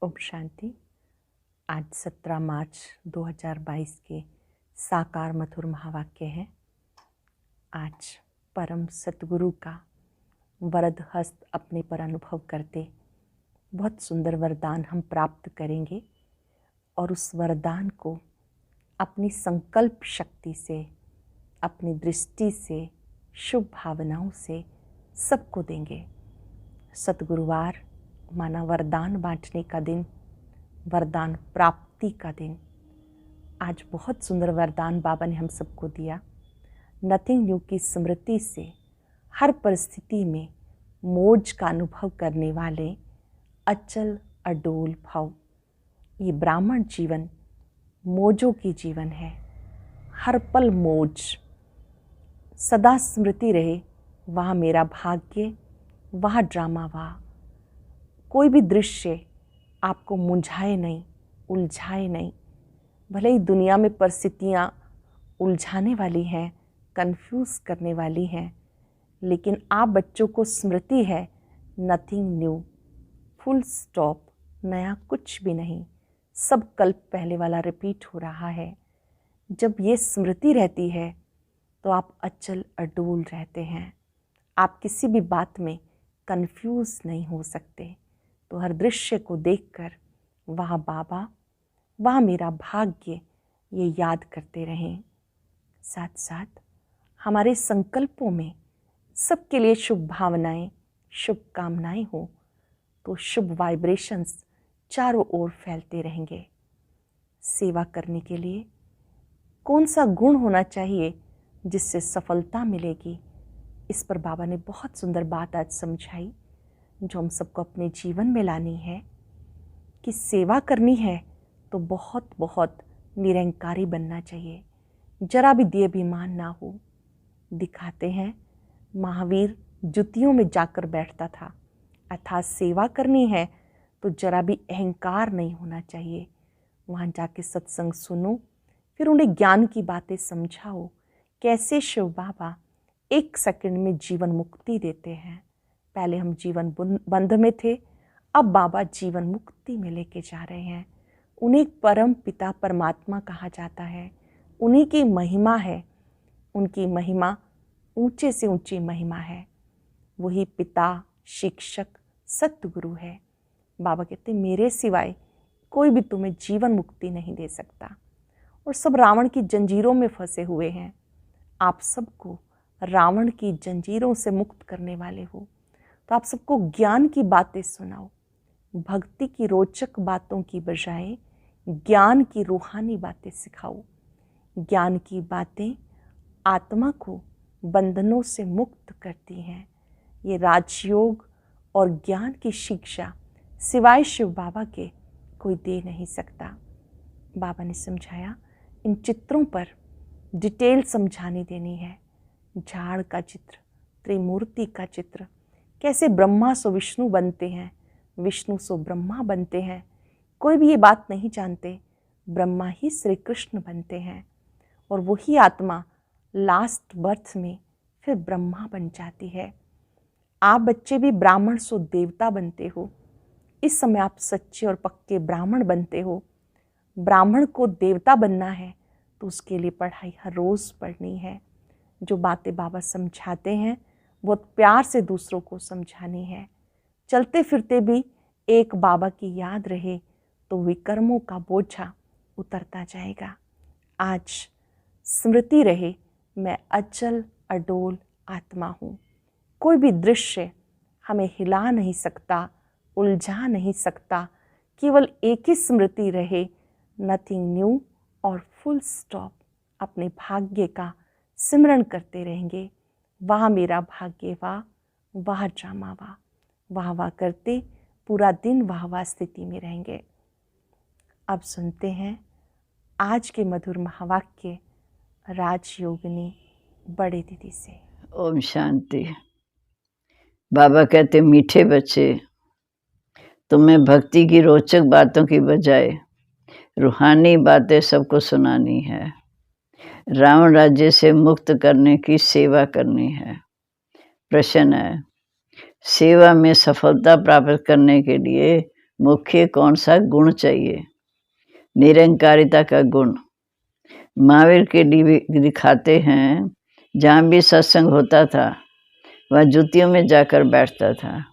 ओम शांति। आज 17 मार्च 2022 के साकार मधुर महावाक्य हैं। आज परम सतगुरु का वरद हस्त अपने पर अनुभव करते बहुत सुंदर वरदान हम प्राप्त करेंगे और उस वरदान को अपनी संकल्प शक्ति से, अपनी दृष्टि से, शुभ भावनाओं से सबको देंगे। सतगुरुवार माना वरदान बांटने का दिन, वरदान प्राप्ति का दिन। आज बहुत सुंदर वरदान बाबा ने हम सबको दिया। नथिंग न्यू की स्मृति से हर परिस्थिति में मौज का अनुभव करने वाले अचल अडोल भाव। ये ब्राह्मण जीवन मौजों की जीवन है। हर पल मौज, सदा स्मृति रहे वहाँ मेरा भाग्य, वहाँ ड्रामा, वहाँ कोई भी दृश्य आपको मुंझाए नहीं, उलझाए नहीं। भले ही दुनिया में परिस्थितियाँ उलझाने वाली हैं, कंफ्यूज करने वाली हैं, लेकिन आप बच्चों को स्मृति है नथिंग न्यू, फुल स्टॉप, नया कुछ भी नहीं। सब कल्प पहले वाला रिपीट हो रहा है। जब ये स्मृति रहती है तो आप अचल अडोल रहते हैं। आप किसी भी बात में कंफ्यूज नहीं हो सकते। तो हर दृश्य को देखकर वहाँ बाबा, वहाँ मेरा भाग्य, ये याद करते रहें। साथ साथ हमारे संकल्पों में सबके लिए शुभ भावनाएं, शुभकामनाएं हो तो शुभ वाइब्रेशंस चारों ओर फैलते रहेंगे। सेवा करने के लिए कौन सा गुण होना चाहिए जिससे सफलता मिलेगी, इस पर बाबा ने बहुत सुंदर बात आज समझाई, जो हम सबको अपने जीवन में लानी है। कि सेवा करनी है तो बहुत बहुत निरंकारी बनना चाहिए, जरा भी देहाभिमान ना हो। दिखाते हैं महावीर जुतियों में जाकर बैठता था, अर्थात सेवा करनी है तो जरा भी अहंकार नहीं होना चाहिए। वहाँ जाके सत्संग सुनो, फिर उन्हें ज्ञान की बातें समझाओ, कैसे शिव बाबा 1 सेकंड में जीवन मुक्ति देते हैं। पहले हम जीवन बंध में थे, अब बाबा जीवन मुक्ति में लेके जा रहे हैं। उन्हें परम पिता परमात्मा कहा जाता है। उन्हीं की महिमा है, उनकी महिमा ऊंचे से ऊंची महिमा है। वही पिता, शिक्षक, सतगुरु है। बाबा कहते मेरे सिवाय कोई भी तुम्हें जीवन मुक्ति नहीं दे सकता। और सब रावण की जंजीरों में फंसे हुए हैं। आप सबको रावण की जंजीरों से मुक्त करने वाले हो, तो आप सबको ज्ञान की बातें सुनाओ। भक्ति की रोचक बातों की बजाय ज्ञान की रूहानी बातें सिखाओ। ज्ञान की बातें आत्मा को बंधनों से मुक्त करती हैं। ये राजयोग और ज्ञान की शिक्षा सिवाय शिव बाबा के कोई दे नहीं सकता। बाबा ने समझाया, इन चित्रों पर डिटेल समझानी देनी है। झाड़ का चित्र, त्रिमूर्ति का चित्र, कैसे ब्रह्मा सो विष्णु बनते हैं, विष्णु सो ब्रह्मा बनते हैं। कोई भी ये बात नहीं जानते, ब्रह्मा ही श्री कृष्ण बनते हैं और वही आत्मा लास्ट बर्थ में फिर ब्रह्मा बन जाती है। आप बच्चे भी ब्राह्मण सो देवता बनते हो। इस समय आप सच्चे और पक्के ब्राह्मण बनते हो। ब्राह्मण को देवता बनना है तो उसके लिए पढ़ाई हर रोज़ पढ़नी है। जो बातें बाबा समझाते हैं बहुत प्यार से दूसरों को समझानी है। चलते फिरते भी एक बाबा की याद रहे तो विकर्मों का बोझा उतरता जाएगा। आज स्मृति रहे, मैं अचल अडोल आत्मा हूँ। कोई भी दृश्य हमें हिला नहीं सकता, उलझा नहीं सकता। केवल एक ही स्मृति रहे, नथिंग न्यू और फुल स्टॉप। अपने भाग्य का सिमरण करते रहेंगे। वाह मेरा भाग्य, वाह वाह ड्रामा, वाह वाह वाह करते पूरा दिन वाह वाह स्थिति में रहेंगे। अब सुनते हैं आज के मधुर महावाक्य राजयोगिनी बड़े दीदी से। ओम शांति। बाबा कहते मीठे बच्चे, तुम्हें भक्ति की रोचक बातों की बजाय रूहानी बातें सबको सुनानी है। रावण राज्य से मुक्त करने की सेवा करनी है। प्रश्न है, सेवा में सफलता प्राप्त करने के लिए मुख्य कौन सा गुण चाहिए? निरंकारिता का गुण। महावीर के दिखाते हैं, जहाँ भी सत्संग होता था वह जूतियों में जाकर बैठता था,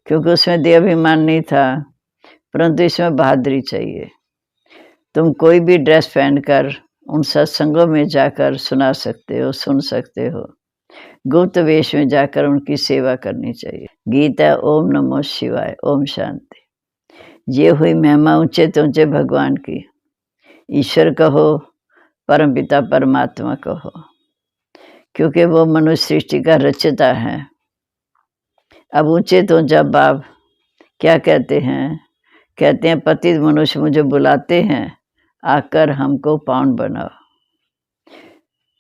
क्योंकि उसमें देहाभिमान नहीं था, परंतु इसमें बहादुरी चाहिए। तुम कोई भी ड्रेस पहनकर उन सत्संगों में जाकर सुना सकते हो, सुन सकते हो। गुप्त वेश में जाकर उनकी सेवा करनी चाहिए। गीता ओम नमो शिवाय, ओम शांति। ये हुई महिमा ऊंचे तो ऊंचे भगवान की। ईश्वर कहो, परमपिता परमात्मा कहो, क्योंकि वो मनुष्य सृष्टि का रचयिता है। अब ऊंचे तो ऊंचा बाप क्या कहते हैं? कहते हैं पतित मनुष्य मुझे बुलाते हैं, आकर हमको पावन बनाओ।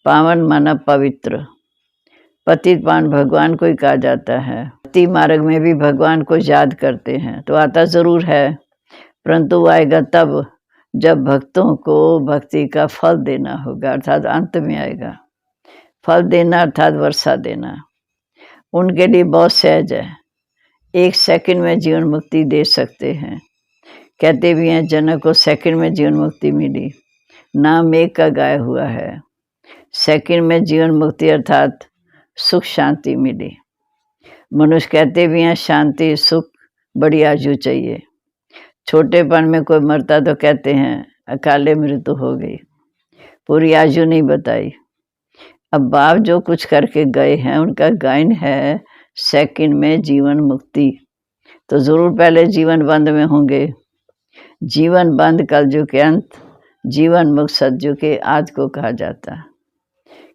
पावन माना पवित्र। पतित पावन भगवान को ही कहा जाता है। भक्ति मार्ग में भी भगवान को याद करते हैं तो आता जरूर है, परंतु वो आएगा तब जब भक्तों को भक्ति का फल देना होगा, अर्थात अंत में आएगा। फल देना अर्थात वर्षा देना उनके लिए बहुत सहज है। 1 सेकंड में जीवन मुक्ति दे सकते हैं। कहते भी हैं जनक को सेकंड में जीवन मुक्ति मिली, नाम एक का गाया हुआ है। सेकंड में जीवन मुक्ति अर्थात सुख शांति मिली। मनुष्य कहते भी हैं शांति सुख बड़ी आजू चाहिए। छोटेपन में कोई मरता तो कहते हैं अकाले मृत्यु हो गई, पूरी आजू नहीं बताई। अब बाप जो कुछ करके गए हैं उनका गायन है सेकंड में जीवन मुक्ति, तो जरूर पहले जीवन बंद में होंगे। जीवन बंद कलयुग के अंत, जीवन मुक्त सतयुग के आदि को कहा जाता है।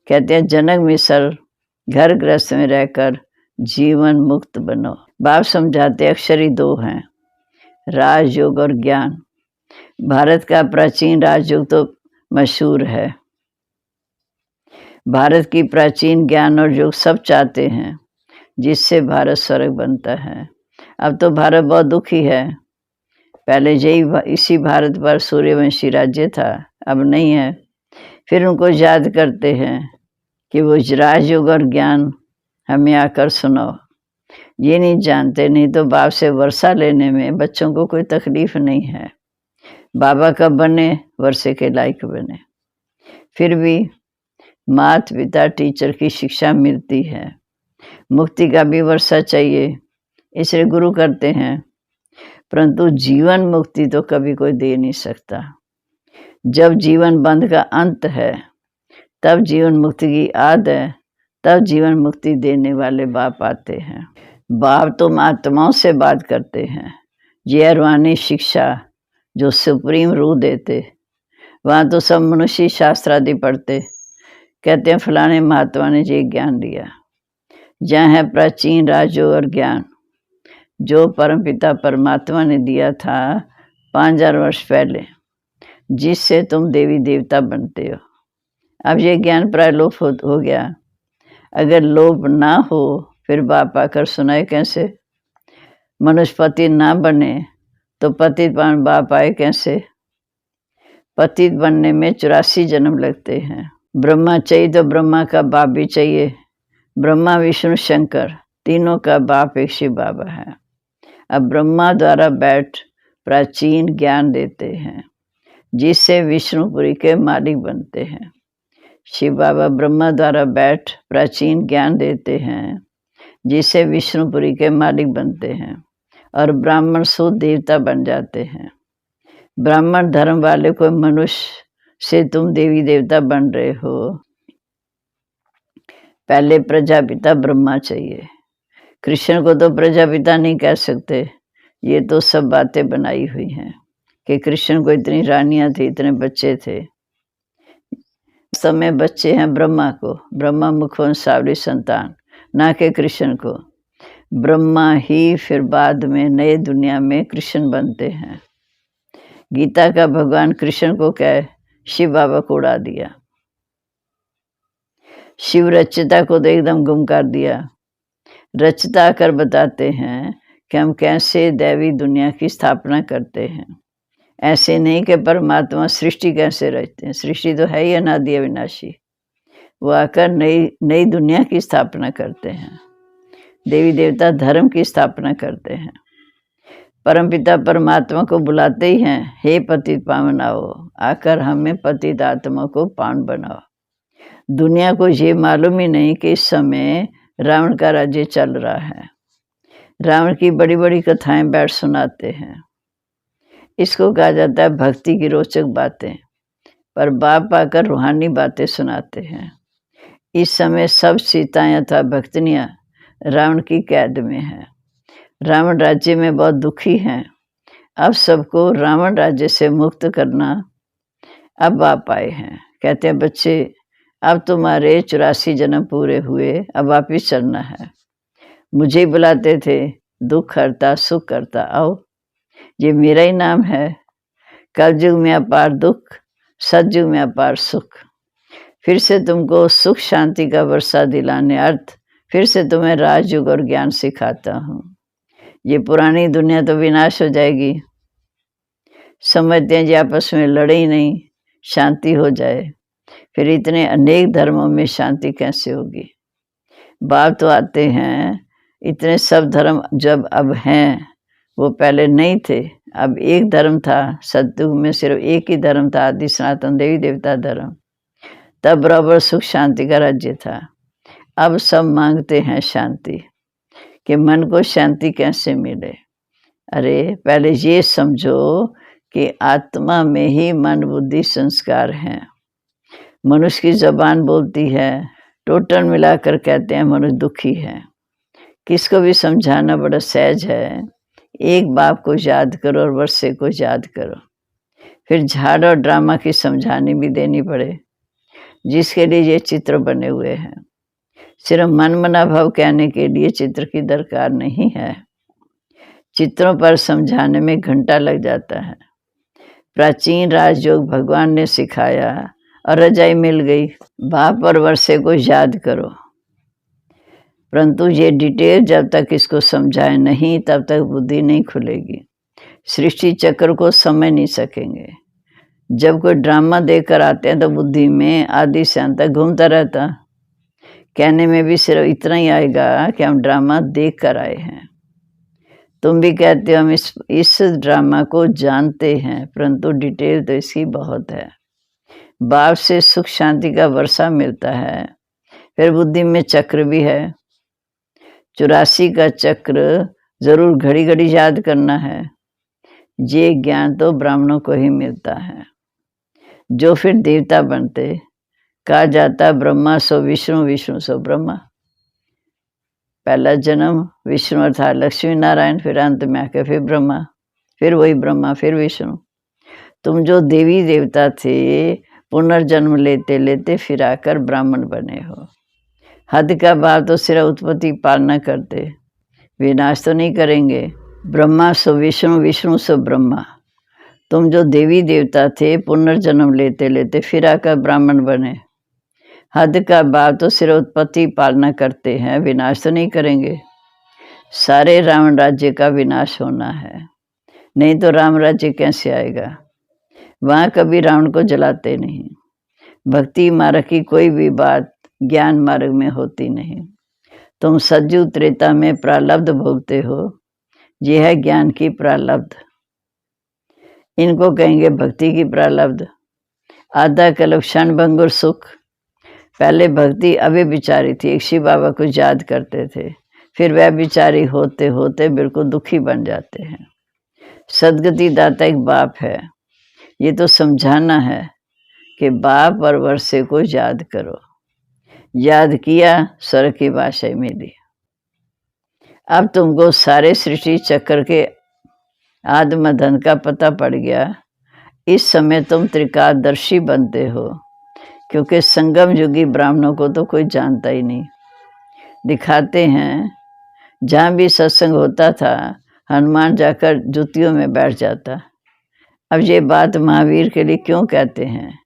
कहते हैं जनक मिश्र घर गृहस्थ में रहकर जीवन मुक्त बनो। बाप समझाते अक्षर ही 2 हैं, राजयोग और ज्ञान। भारत का प्राचीन राजयोग तो मशहूर है। भारत की प्राचीन ज्ञान और योग सब चाहते हैं, जिससे भारत स्वर्ग बनता है। अब तो भारत बहुत दुखी है। पहले यही इसी भारत पर सूर्यवंशी राज्य था, अब नहीं है। फिर उनको याद करते हैं कि वो राजयोग और ज्ञान हमें आकर सुनाओ। ये नहीं जानते, नहीं तो बाप से वर्षा लेने में बच्चों को कोई तकलीफ नहीं है। बाबा कब बने? वर्षे के लायक बने। फिर भी माता पिता टीचर की शिक्षा मिलती है। मुक्ति का भी वर्षा चाहिए, इसलिए गुरु करते हैं, परंतु जीवन मुक्ति तो कभी कोई दे नहीं सकता। जब जीवन बंध का अंत है तब जीवन मुक्ति की आद है, तब जीवन मुक्ति देने वाले बाप आते हैं। बाप तो महात्माओं से बात करते हैं। ये अरवानी शिक्षा जो सुप्रीम रूह देते, वहाँ तो सब मनुष्य शास्त्र आदि पढ़ते, कहते हैं फलाने महात्मा ने ये ज्ञान दिया। जहाँ है प्राचीन राजयोग और ज्ञान जो परमपिता परमात्मा ने दिया था 5000 वर्ष पहले, जिससे तुम देवी देवता बनते हो। अब ये ज्ञान प्राय लोप हो गया। अगर लोप ना हो फिर बाप आकर सुनाए कैसे? मनुष्य पतित ना बने तो पतित पावन बाप आए कैसे? पतित बनने में 84 जन्म लगते हैं। ब्रह्मा चाहिए तो ब्रह्मा का बाप भी चाहिए। ब्रह्मा विष्णु शंकर तीनों का बाप एक शिव बाबा है। अब ब्रह्मा द्वारा बैठ प्राचीन ज्ञान देते हैं, जिससे विष्णुपुरी के मालिक बनते हैं। शिव बाबा ब्रह्मा द्वारा बैठ प्राचीन ज्ञान देते हैं, जिससे विष्णुपुरी के मालिक बनते हैं और ब्राह्मण शुद्ध देवता बन जाते हैं। ब्राह्मण धर्म वाले को मनुष्य से तुम देवी देवता बन रहे हो। पहले प्रजापिता ब्रह्मा चाहिए। कृष्ण को तो प्रजापिता नहीं कह सकते, ये तो सब बातें बनाई हुई हैं कि कृष्ण को इतनी रानियां थी, इतने बच्चे थे। सब में बच्चे हैं ब्रह्मा को, ब्रह्मा मुखवंशावली संतान, ना कि कृष्ण को। ब्रह्मा ही फिर बाद में नए दुनिया में कृष्ण बनते हैं। गीता का भगवान कृष्ण को कह शिव बाबा को उड़ा दिया। शिव रचयिता को तो एकदम गुम कर दिया। रचयिता कर बताते हैं कि हम कैसे दैवी दुनिया की स्थापना करते हैं। ऐसे नहीं कि परमात्मा सृष्टि कैसे रचते हैं। सृष्टि तो है ही अनादि अविनाशी। वो आकर नई दुनिया की स्थापना करते हैं। देवी देवता धर्म की स्थापना करते हैं। परमपिता परमात्मा को बुलाते ही हैं, हे पतित पावन आओ, आकर हमें पतित आत्मा को पावन बनाओ। दुनिया को ये मालूम ही नहीं कि इस समय रावण का राज्य चल रहा है। रावण की बड़ी बड़ी कथाएं बैठ सुनाते हैं। इसको कहा जाता है भक्ति की रोचक बातें। पर बाप आकर रूहानी बातें सुनाते हैं। इस समय सब सीताएं अथवा भक्तनियां रावण की कैद में हैं। रावण राज्य में बहुत दुखी हैं। अब सबको रावण राज्य से मुक्त करना अब बाप आए हैं। कहते हैं बच्चे, अब तुम्हारे 84 जन्म पूरे हुए, अब वापिस चलना है। मुझे ही बुलाते थे, दुख हरता सुख करता, आओ, ये मेरा ही नाम है। कलयुग में अपार दुख, सतयुग में अपार सुख। फिर से तुमको सुख शांति का वर्षा दिलाने अर्थ फिर से तुम्हें राजयोग और ज्ञान सिखाता हूँ। ये पुरानी दुनिया तो विनाश हो जाएगी। समझते हैं जी आपस में लड़े ही नहीं, शांति हो जाए। फिर इतने अनेक धर्मों में शांति कैसे होगी? बाप तो आते हैं, इतने सब धर्म जब अब हैं, वो पहले नहीं थे। अब एक धर्म था, सतयुग में सिर्फ एक ही धर्म था, आदि सनातन देवी देवता धर्म। तब बराबर सुख शांति का राज्य था। अब सब मांगते हैं शांति, कि मन को शांति कैसे मिले। अरे पहले ये समझो कि आत्मा में ही मन बुद्धि संस्कार हैं। मनुष्य की जबान बोलती है, टोटल मिलाकर कहते हैं मनुष्य दुखी है। किसको भी समझाना बड़ा सहज है। एक बाप को याद करो और वर्षे को याद करो। फिर झाड़ और ड्रामा की समझानी भी देनी पड़े, जिसके लिए ये चित्र बने हुए हैं। सिर्फ मन मना भाव कहने के लिए चित्र की दरकार नहीं है। चित्रों पर समझाने में घंटा लग जाता है। प्राचीन राजयोग भगवान ने सिखाया और रजाई मिल गई। बाप और वर्षे को याद करो, परंतु ये डिटेल जब तक इसको समझाए नहीं, तब तक बुद्धि नहीं खुलेगी। सृष्टि चक्र को समझ नहीं सकेंगे। जब कोई ड्रामा देखकर आते हैं तो बुद्धि में आदि से अंत तक घूमता रहता। कहने में भी सिर्फ इतना ही आएगा कि हम ड्रामा देख कर आए हैं। तुम भी कहते हो हम इस ड्रामा को जानते हैं, परंतु डिटेल तो इसकी बहुत है। बाप से सुख शांति का वर्षा मिलता है। फिर बुद्धि में चक्र भी है। 84 का चक्र जरूर घड़ी घड़ी याद करना है। ये ज्ञान तो ब्राह्मणों को ही मिलता है, जो फिर देवता बनते। कहा जाता ब्रह्मा सो विष्णु, विष्णु सो ब्रह्मा। पहला जन्म विष्णु अर्थात लक्ष्मी नारायण, फिर अंत में आके फिर ब्रह्मा, फिर वही ब्रह्मा, फिर विष्णु। तुम जो देवी देवता थे, पुनर्जन्म लेते लेते फिर आकर ब्राह्मण बने हो। हद का भाव तो सिर्फ उत्पत्ति पालना करते, विनाश तो नहीं करेंगे। ब्रह्मा सो विष्णु, विष्णु सो ब्रह्मा। तुम जो देवी देवता थे, पुनर्जन्म लेते लेते फिर आकर ब्राह्मण बने। हद का भाव तो सिर्फ उत्पत्ति पालना करते हैं, विनाश तो नहीं करेंगे। सारे रावण राज्य का विनाश होना है, नहीं तो राम राज्य कैसे आएगा? वहाँ कभी रावण को जलाते नहीं। भक्ति मार्ग की कोई भी बात ज्ञान मार्ग में होती नहीं। तुम सतयुग त्रेता में प्रारब्ध भोगते हो, यह है ज्ञान की प्रारब्ध। इनको कहेंगे भक्ति की प्रारब्ध। आधा कल्प क्षण भंगुर सुख। पहले भक्ति अव्यभिचारी थी, एक शिव बाबा को याद करते थे, फिर वह विचारी होते होते बिल्कुल दुखी बन जाते हैं। सदगति दाता एक बाप है। ये तो समझाना है कि बाप और वर्षे को याद करो। याद किया, स्वर्ग की भाषा मिली। अब तुमको सारे सृष्टि चक्र के आदि मदन का पता पड़ गया। इस समय तुम त्रिकालदर्शी बनते हो, क्योंकि संगम युगी ब्राह्मणों को तो कोई जानता ही नहीं। दिखाते हैं जहाँ भी सत्संग होता था, हनुमान जाकर जुतियों में बैठ जाता। अब ये बात महावीर के लिए क्यों कहते हैं?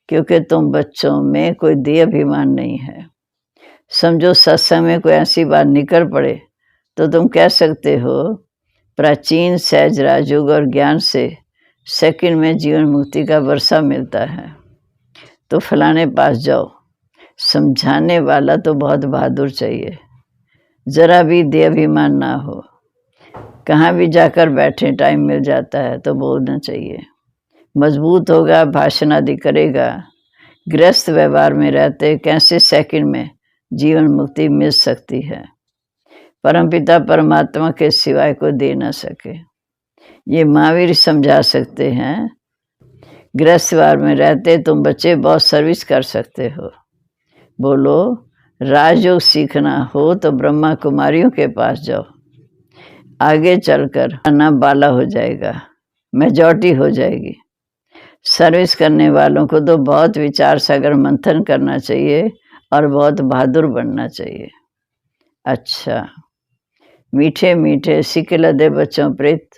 क्योंकि तुम बच्चों में कोई देह अभिमान नहीं है। समझो सत्संग में कोई ऐसी बात निकल पड़े तो तुम कह सकते हो प्राचीन सहज राजयोग और ज्ञान से सेकंड में जीवन मुक्ति का वर्षा मिलता है, तो फलाने पास जाओ। समझाने वाला तो बहुत बहादुर चाहिए, जरा भी देह अभिमान ना हो। कहाँ भी जाकर बैठे टाइम मिल जाता है तो बोलना चाहिए। मजबूत होगा, भाषण आदि करेगा। गृहस्थ व्यवहार में रहते कैसे सेकंड में जीवन मुक्ति मिल सकती है। परमपिता परमात्मा के सिवाय को दे न सके, ये महावीर समझा सकते हैं। गृहस्थ व्यवहार में रहते तुम बच्चे बहुत सर्विस कर सकते हो। बोलो, राजयोग सीखना हो तो ब्रह्मा कुमारियों के पास जाओ। आगे चलकर आना बाला हो जाएगा, मेजॉरिटी हो जाएगी। सर्विस करने वालों को तो बहुत विचार सागर मंथन करना चाहिए और बहुत बहादुर बनना चाहिए। अच्छा, मीठे मीठे सिक्के लदे बच्चों प्रीत,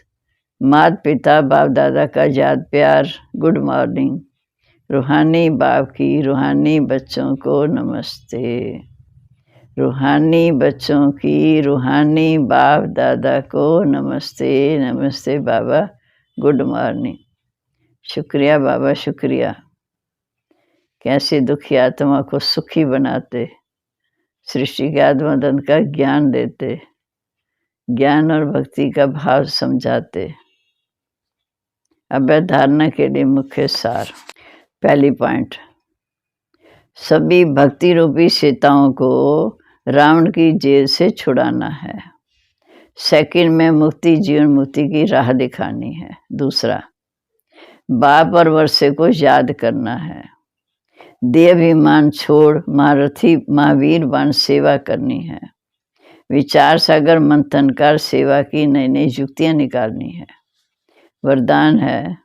माता पिता बाप दादा का याद प्यार, गुड मॉर्निंग। रूहानी बाप की रूहानी बच्चों को नमस्ते। रूहानी बच्चों की रूहानी बाप दादा को नमस्ते। नमस्ते बाबा, गुड मॉर्निंग। शुक्रिया बाबा, शुक्रिया। कैसे दुखी आत्मा को सुखी बनाते, सृष्टि के आत्मदन का ज्ञान देते, ज्ञान और भक्ति का भाव समझाते। अब धारणा के लिए मुख्य सार। पहली पॉइंट, सभी भक्ति रूपी सीताओं को रावण की जेल से छुड़ाना है। सेकंड में मुक्ति, जीवन मुक्ति की राह दिखानी है। दूसरा, बाप और वर्षे को याद करना है। देह अभिमान छोड़ महारथी महावीर बन सेवा करनी है। विचार सागर मंथन कर सेवा की नई नई युक्तियां निकालनी है। वरदान है,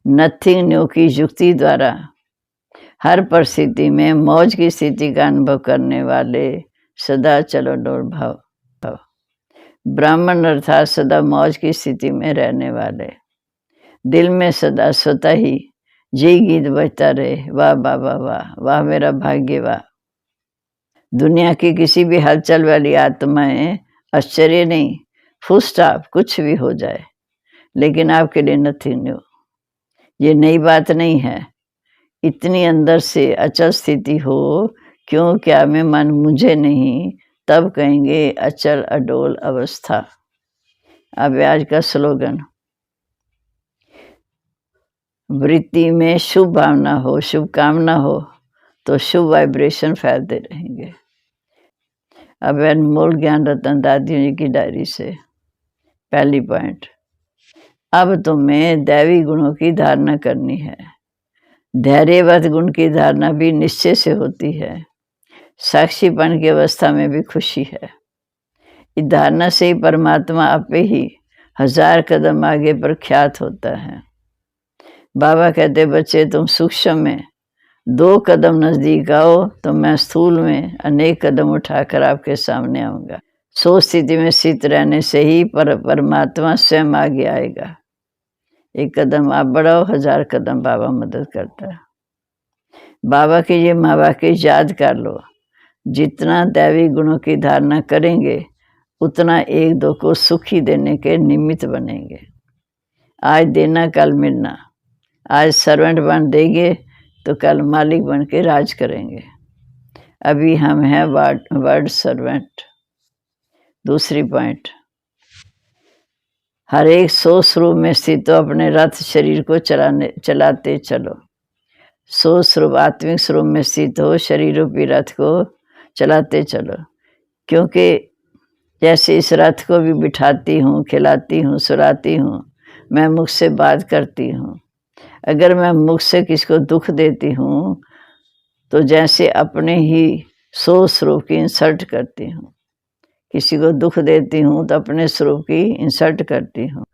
नथिंग न्यू की युक्ति द्वारा हर परिस्थिति में मौज की स्थिति का अनुभव करने वाले सदा चलो डोल भाव। ब्राह्मण अर्थात सदा मौज की स्थिति में रहने वाले, दिल में सदा स्वतः ही यही गीत बजता रहे, वाह बाबा वाह, वाह मेरा भाग्य वाह। दुनिया की किसी भी हलचल वाली आत्माएं आश्चर्य नहीं, फुल स्टॉप, कुछ भी हो जाए, लेकिन आपके लिए नथिंग न्यू। ये नई बात नहीं है। इतनी अंदर से अचल स्थिति हो, क्यों क्या में मन मुझे नहीं, तब कहेंगे अचल अडोल अवस्था। अब आज का स्लोगन, वृत्ति में शुभ भावना हो, शुभ कामना हो तो शुभ वाइब्रेशन फैलते रहेंगे। अब अनमोल ज्ञान रतन दादी जी की डायरी से। पहली पॉइंट, अब तुम्हें दैवी गुणों की धारणा करनी है। धैर्यवत गुण की धारणा भी निश्चय से होती है। साक्षीपन की अवस्था में भी खुशी है। इस धारणा से ही परमात्मा आपे ही 1000 कदम आगे प्रख्यात होता है। बाबा कहते, बच्चे तुम सूक्ष्म में 2 कदम नजदीक आओ तो मैं स्थूल में अनेक कदम उठाकर आपके सामने आऊँगा। सो स्थिति में स्थित रहने से ही परमात्मा स्वयं आगे आएगा। 1 कदम आप बढ़ाओ, 1000 कदम बाबा मदद करता है। बाबा के ये महावाक्य याद कर लो। जितना दैवी गुणों की धारणा करेंगे उतना एक दो को सुखी देने के निमित्त बनेंगे। आज देना कल मिलना। आज सर्वेंट बन देंगे तो कल मालिक बन के राज करेंगे। अभी हम हैं वर्ड सर्वेंट। दूसरी पॉइंट, हर एक 100 स्वरूप में स्थित हो अपने रथ शरीर को चलाते चलो। 100 स्वरूप आत्मिक स्वरूप में स्थित हो, शरीर रूपी रथ को चलाते चलो। क्योंकि जैसे इस रथ को भी बिठाती हूँ, खिलाती हूँ, सुलाती हूँ, मैं मुख से बात करती हूँ। अगर मैं मुख से किसको दुख देती हूँ तो जैसे अपने ही 100 स्वरूप की इंसल्ट करती हूँ। किसी को दुख देती हूँ तो अपने स्वरूप की इंसल्ट करती हूँ।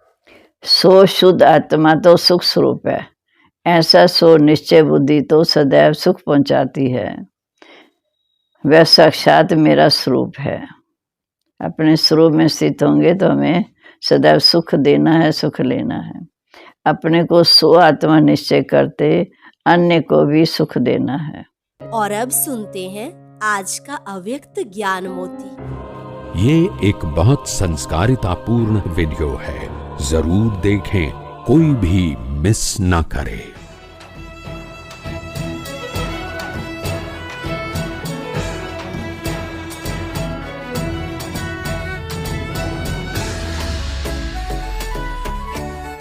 100 शुद्ध आत्मा तो सुख स्वरूप है। ऐसा 100 निश्चय बुद्धि तो सदैव सुख पहुँचाती है। वह साक्षात मेरा स्वरूप है। अपने स्वरूप में स्थित होंगे तो हमें सदैव सुख देना है, सुख लेना है। अपने को 100 आत्मा निश्चय करते अन्य को भी सुख देना है। और अब सुनते हैं आज का अव्यक्त ज्ञान मोती। ये एक बहुत संस्कारितापूर्ण वीडियो है, जरूर देखें, कोई भी मिस न करे।